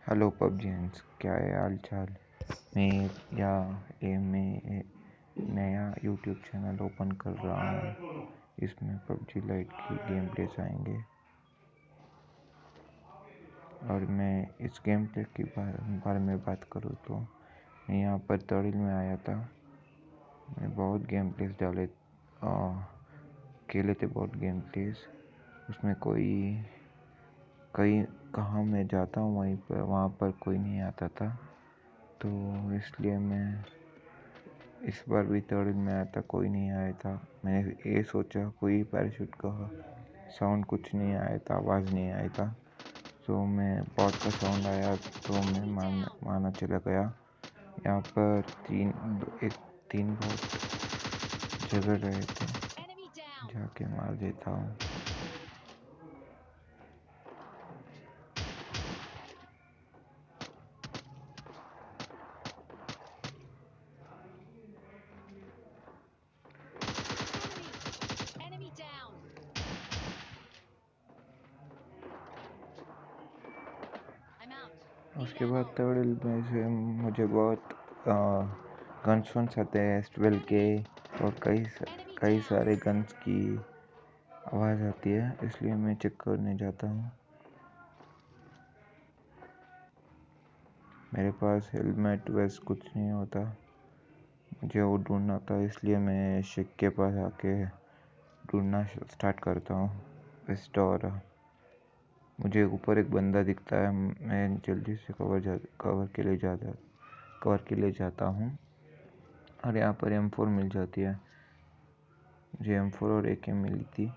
Hello पबजियंस, क्या है हाल चाल। मैं या ये मैं नया यूट्यूब चैनल ओपन कर रहा हूँ। इसमें पबजी लाइट की गेम प्लेस आएंगे और मैं इस गेम प्ले के बारे में बात करूँ तो मैं यहाँ पर तड़िल में आया था। मैं बहुत गेम प्लेस डाले, खेले थे बहुत गेम प्लेस। उसमें कहीं कहाँ मैं जाता हूँ वहाँ पर कोई नहीं आता था, तो इसलिए मैं इस बार भी तड़िल में आया था, कोई नहीं आया था। मैंने ये सोचा कोई पैराशूट का साउंड कुछ नहीं आया था, आवाज़ नहीं आया था, तो मैं बॉट का साउंड आया तो मैं मारना चला गया। यहाँ पर तीन बहुत झगड़ रहे थे, जाके मार देता हूँ। उसके बाद तड़िल में से मुझे बहुत गन्स वन्स आते हैं S12 के, और कई सारे गन्स की आवाज़ आती है, इसलिए मैं चेक करने जाता हूँ। मेरे पास हेलमेट वेस्ट कुछ नहीं होता, मुझे वो ढूंढना था, इसलिए मैं शिक के पास आके ढूंढना स्टार्ट करता हूँ वेस्ट। और मुझे ऊपर एक बंदा दिखता है, मैं जल्दी से कवर के लिए जाता हूँ और यहाँ पर M4 मिल जाती है। मुझे M4 और AK मिली थी।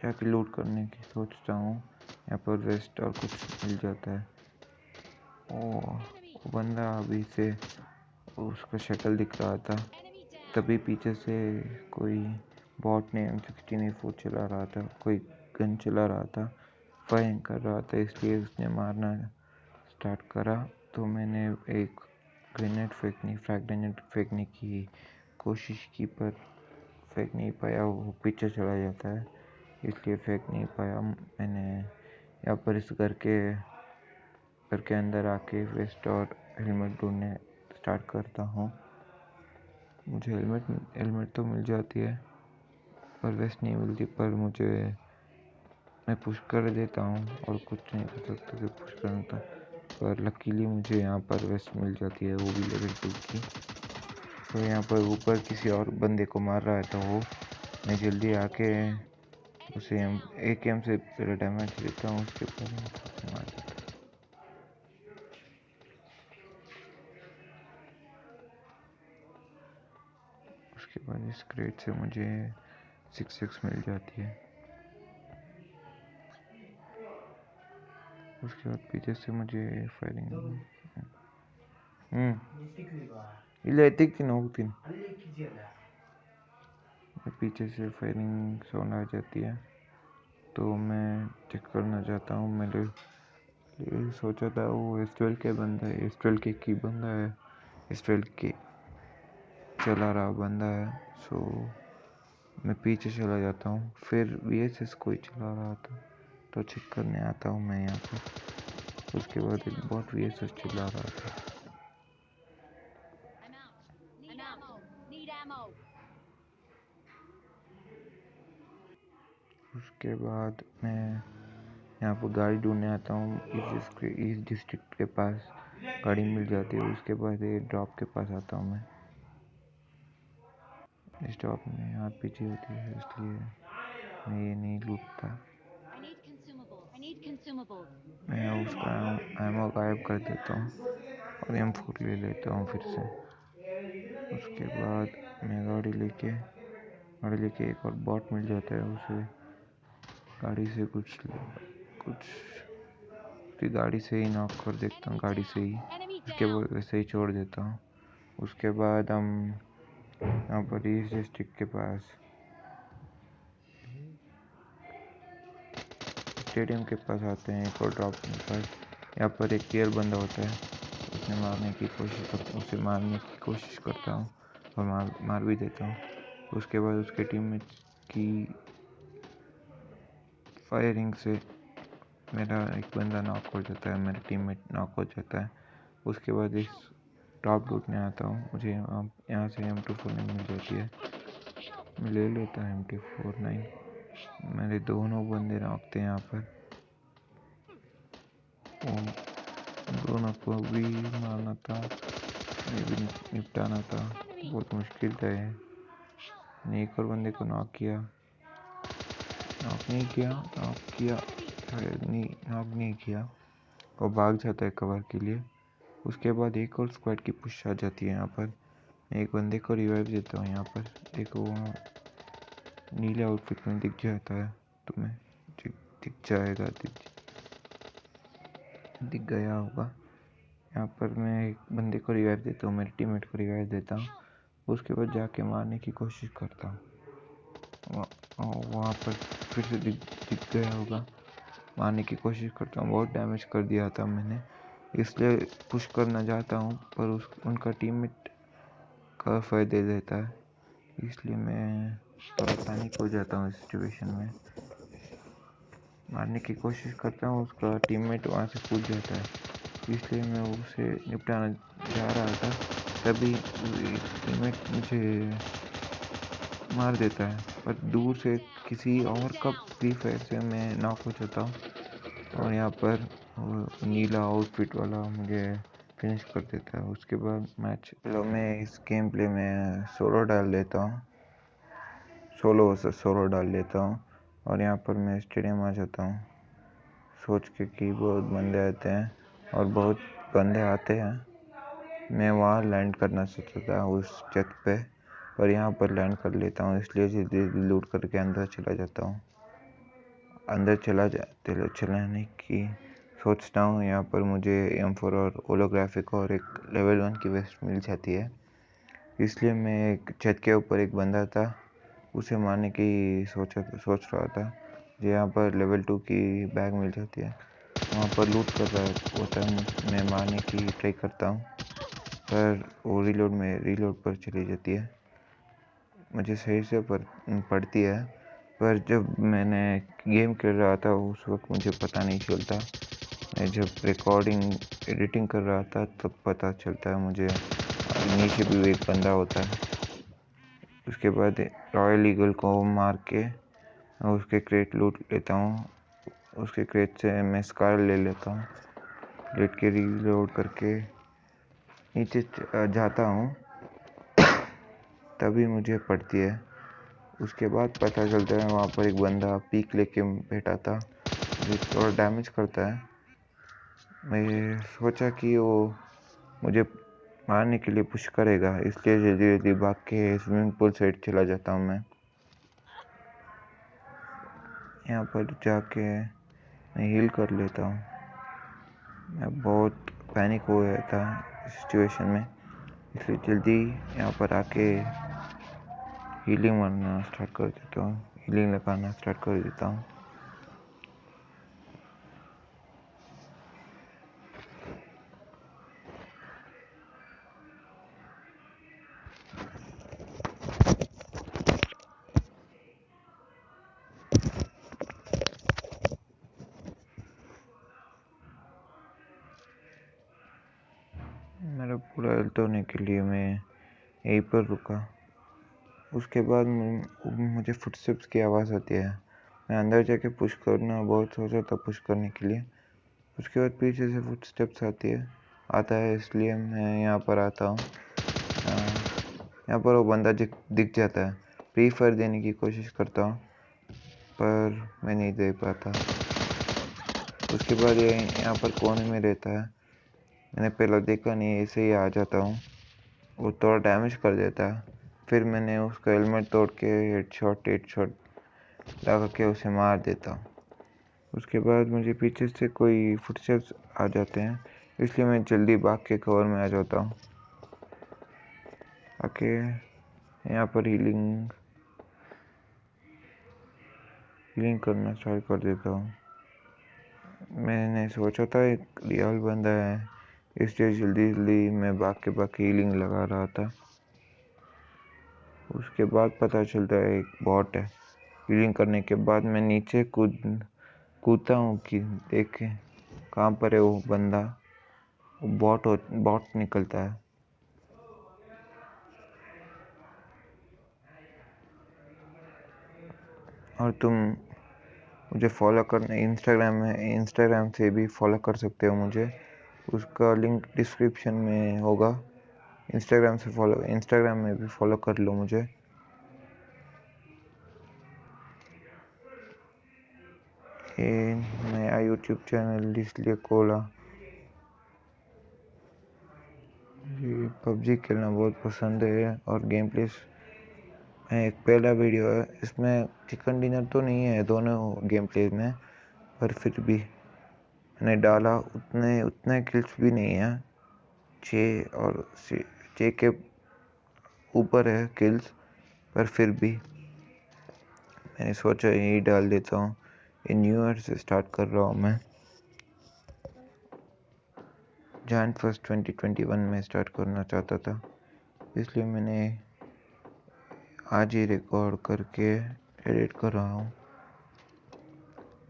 जाके लूट करने की सोचता हूँ, यहाँ पर वेस्ट और कुछ मिल जाता है। वो बंदा अभी से उसका शक्ल दिख रहा था, तभी पीछे से कोई बॉट ने M16A4 चला रहा था, कोई गन चला रहा था, फायरिंग कर रहा था, इसलिए उसने मारना स्टार्ट करा। तो मैंने एक फ्रैग ग्रेनेड फेंकने की कोशिश की, पर फेंक नहीं पाया, वो पीछे चला जाता है, इसलिए फेंक नहीं पाया। मैंने यहाँ पर इस घर के अंदर आके वेस्ट और हेलमेट ढूंढने स्टार्ट करता हूँ। मुझे हेलमेट तो मिल जाती है पर वेस्ट नहीं मिलती, पर मैं पुश कर देता हूँ और कुछ नहीं कर सकता कि पुश करना था। पर लकीली मुझे यहाँ पर वेस्ट मिल जाती है, वो भी लेवल 2 की। तो यहाँ पर ऊपर किसी और बंदे को मार रहा है, तो मैं जल्दी आके उसे AKM से पहले डैमेज देता हूँ, उसके बाद मार देता हूँ। उसके बाद इस क्रेट से मुझे 6 मिल जाती है। उसके बाद पीछे से मुझे फायरिंग पीछे से फायरिंग साउंड आ जाती है, तो मैं चेक करना चाहता हूँ। मैंने सोचा था वो S12 के बंदा है, S12 के की बंदा है, S12 के चला रहा बंदा है। सो मैं पीछे चला जाता हूँ, फिर VSS कोई चला रहा था, तो चेक करने आता हूँ मैं यहाँ पर। उसके बाद एक बहुत VSS चला रहा था। उसके बाद मैं यहाँ पर गाड़ी ढूंढने आता हूँ। इस डिस्ट्रिक्ट के पास गाड़ी मिल जाती है। उसके बाद ये ड्रॉप के पास आता हूँ मैं। इस ड्रॉप में RPG होती है, इसलिए मैं ये नहीं लूटता। मैं उसका एमो गायब कर देता हूँ और M4 ले लेता हूँ फिर से। उसके बाद मैं गाड़ी लेके एक और बॉट मिल जाता है, उसे गाड़ी से कुछ उसकी गाड़ी से ही नॉक कर देता हूँ, गाड़ी से ही। उसके बाद वैसे ही छोड़ देता हूँ। उसके बाद हम यहाँ पर इस डिस्ट्रिक्ट के पास स्टेडियम के पास आते हैं, एक और ड्रॉप के पास। यहाँ पर एक टियर बंदा होता है, उसे मारने की कोशिश करता हूँ और मार भी देता हूँ। उसके बाद उसके टीममेट्स की फायरिंग से मेरा एक बंदा नॉक हो जाता है, मेरा टीममेट नॉक हो जाता है। उसके बाद इस टॉप लूटने आता हूँ, मुझे यहाँ से M249 मिल जाती है, मैं ले लेता हूँ M249। मेरे दोनों बंदे नॉकते हैं यहाँ पर, दोनों को भी मारना था, ये भी निपटाना था, बहुत मुश्किल था ये। मैंने एक और बंदे को नॉक किया, नॉक नहीं किया, नॉक नहीं किया, वो भाग जाता है कवर के लिए। उसके बाद एक और स्क्वाड की पुश आ जाती है यहाँ पर, एक बंदे को रिवाइव देता हूँ। यहाँ पर देखो वो नीले आउटफिट में दिख जाता है तुम्हें, दिख जाएगा, दिख गया होगा। यहाँ पर मैं एक बंदे को रिवाइव देता हूँ, मेरे टीममेट को रिवाइव देता हूँ। उसके बाद जाके मारने की कोशिश करता हूँ, वहाँ पर फिर से दिख गया होगा, मारने की कोशिश करता हूँ। बहुत डैमेज कर दिया था मैंने, इसलिए पुश करना चाहता हूँ, पर उनका टीममेट कवर दे देता है, इसलिए मैं थोड़ा पैनिक हो जाता हूँ इस सिचुएशन में। मारने की कोशिश करता हूँ, उसका टीममेट वहाँ से कूद जाता है, इसलिए मैं उसे निपटाना जा रहा था, तभी टीममेट मुझे मार देता है। पर दूर से किसी और का फ्री फायर से मैं नॉक हो जाता हूँ, और यहाँ पर नीला आउटफिट वाला मुझे फिनिश कर देता है। उसके बाद मैच, चलो मैं इस गेम प्ले में सोलो डाल लेता हूँ, सोलो वर्सेस सोलो डाल लेता हूँ, और यहाँ पर मैं स्टेडियम आ जाता हूँ सोच के कि बहुत बंदे आते हैं, और बहुत बंदे आते हैं। मैं वहाँ लैंड करना सोचा था उस छत पे, पर यहाँ पर लैंड कर लेता हूँ, इसलिए जल्दी लूट करके अंदर चला जाता हूँ। अंदर चलाने की सोचता हूँ। यहाँ पर मुझे M4 और होलोग्राफिक और एक लेवल 1 की वेस्ट मिल जाती है, इसलिए मैं एक छत के ऊपर एक बंदा था, उसे मारने की सोच रहा था। मुझे यहाँ पर लेवल 2 की बैग मिल जाती है, वहाँ पर लूट कर रहा होता है, मैं मारने की ट्राई करता हूँ, पर वो रीलोड पर चली जाती है, मुझे सही से पड़ती है। पर जब मैंने गेम खेल रहा था उस वक्त मुझे पता नहीं चलता, मैं जब एडिटिंग कर रहा था तब पता चलता है मुझे, नीचे भी एक बंदा होता है। उसके बाद रॉयल ईगल को मार के उसके क्रेट लूट लेता हूँ, उसके क्रेट से मैं स्कार ले लेता हूँ, लेट के रीलोड करके नीचे जाता हूँ, तभी मुझे पड़ती है। उसके बाद पता चलता है वहाँ पर एक बंदा पीक लेके बैठा था, मुझे थोड़ा डैमेज करता है। मैं सोचा कि वो मुझे मारने के लिए पुश करेगा, इसलिए जल्दी जल्दी भाग के स्विमिंग पूल साइड चला जाता हूँ। मैं यहाँ पर जाके मैं हील कर लेता हूँ। मैं बहुत पैनिक हो गया था इस सिचुएशन में, इसलिए जल्दी यहाँ पर आके हीलिंग मारना स्टार्ट कर देता हूँ, हीलिंग लगाना स्टार्ट कर देता हूँ। मेरा पूरा हेल्थ होने के लिए मैं यहीं पर रुका। उसके बाद मुझे फुटस्टेप्स की आवाज़ आती है, मैं अंदर जाके पुश करना बहुत सोचा था पुश करने के लिए। उसके बाद पीछे से फुटस्टेप्स आता है, इसलिए मैं यहाँ पर आता हूँ। यहाँ पर वो बंदा दिख जाता है, फ्री फायर देने की कोशिश करता हूँ, पर मैं नहीं दे पाता। उसके बाद ये यहाँ पर कोने में रहता है, मैंने पहले देखा नहीं, ऐसे ही आ जाता हूँ, वो थोड़ा डैमेज कर देता है, फिर मैंने उसका हेलमेट तोड़ के हेडशॉट लगा के उसे मार देता हूँ। उसके बाद मुझे पीछे से कोई फुटस्टेप्स आ जाते हैं, इसलिए मैं जल्दी भाग के कवर में आ जाता हूँ। आके यहाँ पर हीलिंग करना स्टार्ट कर देता हूँ। मैंने सोचा था एक रियल बंदा है, इसलिए जल्दी मैं भाग के हीलिंग लगा रहा था। उसके बाद पता चलता है एक बॉट है। हीलिंग करने के बाद मैं नीचे कूदता हूँ कि देखे कहाँ पर है वो बंदा, वो बॉट निकलता है। और तुम मुझे फॉलो करना इंस्टाग्राम से भी फॉलो कर सकते हो मुझे, उसका लिंक डिस्क्रिप्शन में होगा। इंस्टाग्राम में भी फॉलो कर लो मुझे। ये नया यूट्यूब चैनल इसलिए खोला, मुझे पबजी खेलना बहुत पसंद है। और गेम प्लेस में एक पहला वीडियो है, इसमें चिकन डिनर तो नहीं है दोनों गेम प्लेस में, पर फिर भी मैंने डाला। उतने किल्स भी नहीं है, 6 के ऊपर है किल्स, पर फिर भी मैंने सोचा यही डाल देता हूँ। ये न्यू ईयर से स्टार्ट कर रहा हूँ मैं, Jan 1 2021 में स्टार्ट करना चाहता था, इसलिए मैंने आज ही रिकॉर्ड करके एडिट कर रहा हूँ।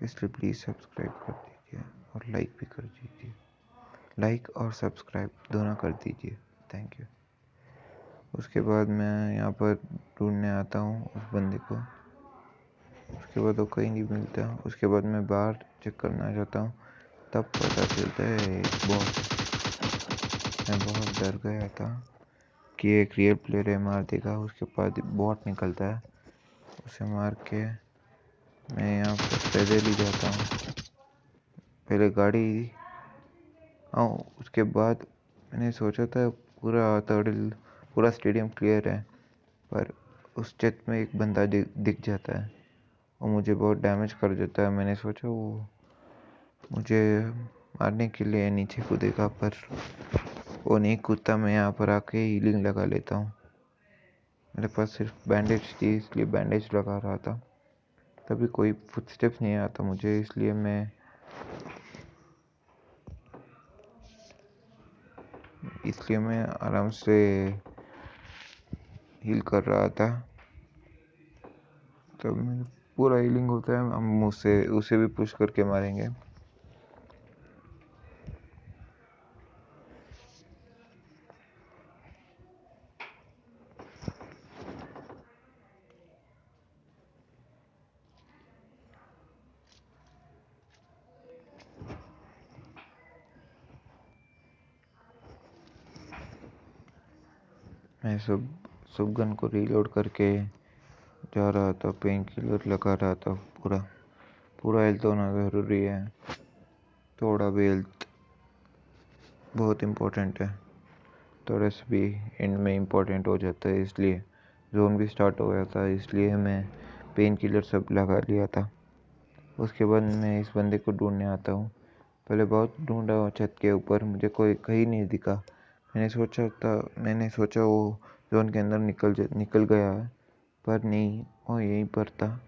इसलिए प्लीज़ सब्सक्राइब कर दीजिए और लाइक भी कर दीजिए। लाइक और सब्सक्राइब दोनों कर दीजिए, थैंक यू। उसके बाद मैं यहाँ पर ढूंढने आता हूँ उस बंदे को, उसके बाद वो कहीं नहीं मिलता। उसके बाद मैं बाहर चेक करना चाहता हूँ, तब पता चलता है मैं बहुत डर गया था कि एक रियल प्लेयर है, मार देगा। उसके बाद बॉट निकलता है, उसे मार के मैं यहाँ पर पैदल ही जाता हूँ। पहले गाड़ी आऊँ, उसके बाद मैंने सोचा था पूरा स्टेडियम क्लियर है, पर उस छत में एक बंदा दिख जाता है, वो मुझे बहुत डैमेज कर देता है। मैंने सोचा वो मुझे मारने के लिए नीचे कूदेगा, पर वो नहीं कूदता। मैं यहाँ पर आके हीलिंग लगा लेता हूँ। मेरे पास सिर्फ बैंडेज थी, इसलिए बैंडेज लगा रहा था। तभी कोई फुटस्टेप्स नहीं आता मुझे, इसलिए मैं आराम से हील कर रहा था। तब पूरा हीलिंग होता है, हम उसे भी पुश करके मारेंगे। मैं सब गन को रीलोड करके जा रहा था, पेन किलर लगा रहा था। पूरा हेल्थ होना ज़रूरी है, थोड़ा भी हेल्थ बहुत इम्पोर्टेंट है, थोड़ा सा भी एंड में इम्पोर्टेंट हो जाता है। इसलिए जोन भी स्टार्ट हो गया था, इसलिए मैं पेन किलर सब लगा लिया था। उसके बाद मैं इस बंदे को ढूंढने आता हूँ। पहले बहुत ढूंढा छत के ऊपर, मुझे कोई कहीं नहीं दिखा। मैंने सोचा वो जोन के अंदर निकल गया है, पर नहीं, वो यहीं पर था।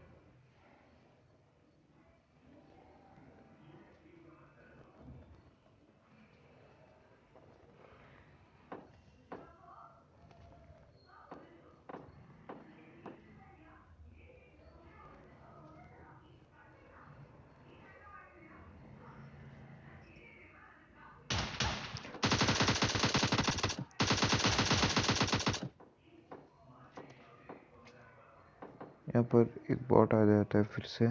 यहाँ पर एक बॉट आ जाता है फिर से।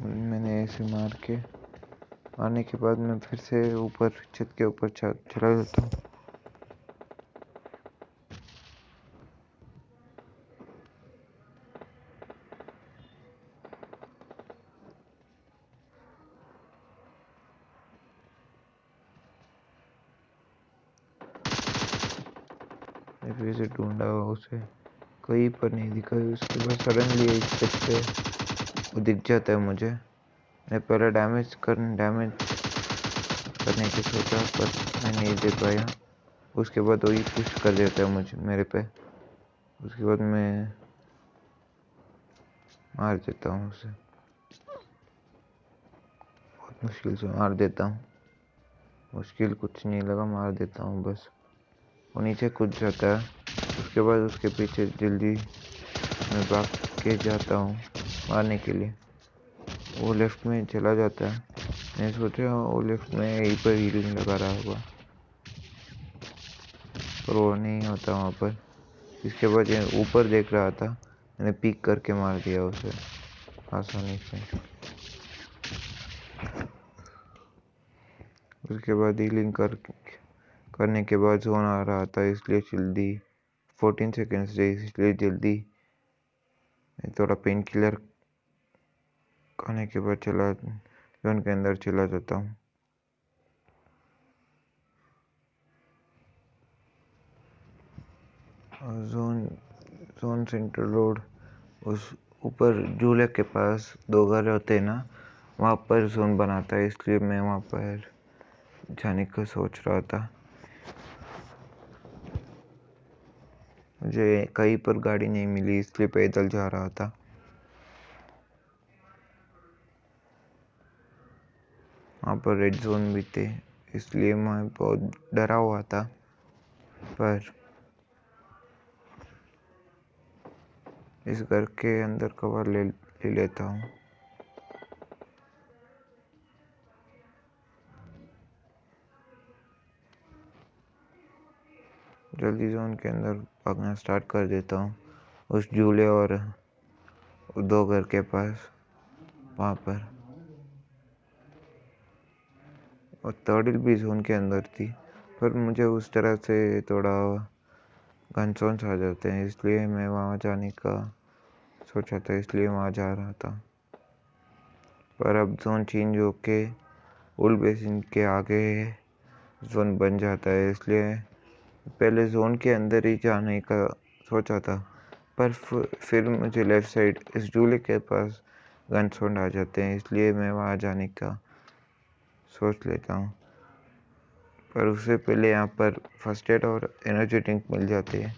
मैंने ऐसे मारने के बाद मैं फिर से ऊपर छत के ऊपर चला जाता हूँ। मैं फिर से ढूंढा उसे, कहीं पर नहीं दिखा। उसके बाद सडनली इस छत पे वो दिख जाता है मुझे। मैं पहले डैमेज करने की सोचा, पर मैं नहीं दे पाया। उसके बाद वही पुश कर देता है मुझे मेरे पे। उसके बाद मैं मार देता हूँ उसे, बहुत मुश्किल से मार देता हूँ। मुश्किल कुछ नहीं लगा, मार देता हूँ बस। वो नीचे कूद जाता है। उसके बाद उसके पीछे जल्दी मैं भाग के जाता हूँ मारने के लिए। वो लेफ्ट में चला जाता है। मैं सोचा वो लेफ्ट में यहीं पर हीलिंग लगा रहा होगा, पर वो नहीं होता वहाँ पर। इसके बाद ये ऊपर देख रहा था, मैंने पीक करके मार दिया उसे आसानी से। उसके बाद हीलिंग करने के बाद जोन आ रहा था, इसलिए जल्दी 14 सेकेंड्स रहे, इसलिए जल्दी थोड़ा पेन किलर खाने के बाद जोन के अंदर चला जाता हूँ। जोन सेंटर रोड, उस ऊपर झूले के पास 2 घर होते हैं ना, वहाँ पर जोन बनाता है, इसलिए मैं वहाँ पर जाने का सोच रहा था। मुझे कहीं पर गाड़ी नहीं मिली, इसलिए पैदल जा रहा था। वहाँ पर रेड जोन भी थे, इसलिए मैं बहुत डरा हुआ था, पर इस घर के अंदर कवर ले लेता हूँ। जल्दी जोन के अंदर भागना स्टार्ट कर देता हूँ, उस झूले और 2 घर के पास वहाँ पर। और थर्ड भी जोन के अंदर थी, पर मुझे उस तरह से थोड़ा गनसॉन्स आ जाते हैं, इसलिए मैं वहाँ जाने का सोचा था, इसलिए वहाँ जा रहा था। पर अब जोन चेंज होके उल बेसिन के आगे जोन बन जाता है, इसलिए पहले जोन के अंदर ही जाने का सोचा था, पर फिर मुझे लेफ़्ट साइड इस झूले के पास गनसॉन्ड आ जाते हैं, इसलिए मैं वहाँ जाने का सोच लेता हूँ। पर उससे पहले यहाँ पर फर्स्ट एड और एनर्जी ड्रिंक मिल जाती है।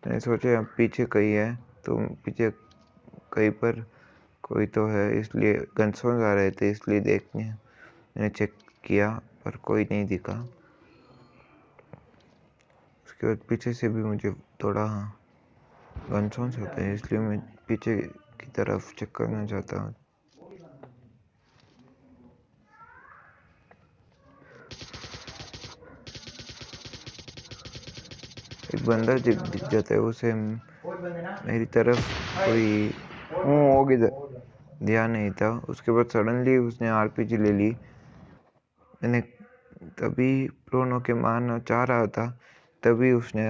मैंने सोचा पीछे कहीं है, तो पीछे कहीं पर कोई तो है, इसलिए गनसॉन्स आ रहे थे, इसलिए देखने मैंने चेक किया, पर कोई नहीं दिखा। उसके बाद पीछे से भी मुझे थोड़ा गनसॉन्स आते हैं, इसलिए मैं पीछे की तरफ चेक करना चाहता हूँ। एक बंदा दिख जाता है, उसे मेरी तरफ कोई ध्यान नहीं था। उसके बाद सडनली उसने आरपीजी ले ली। मैंने तभी प्रोनो के मारना चाह रहा था, तभी उसने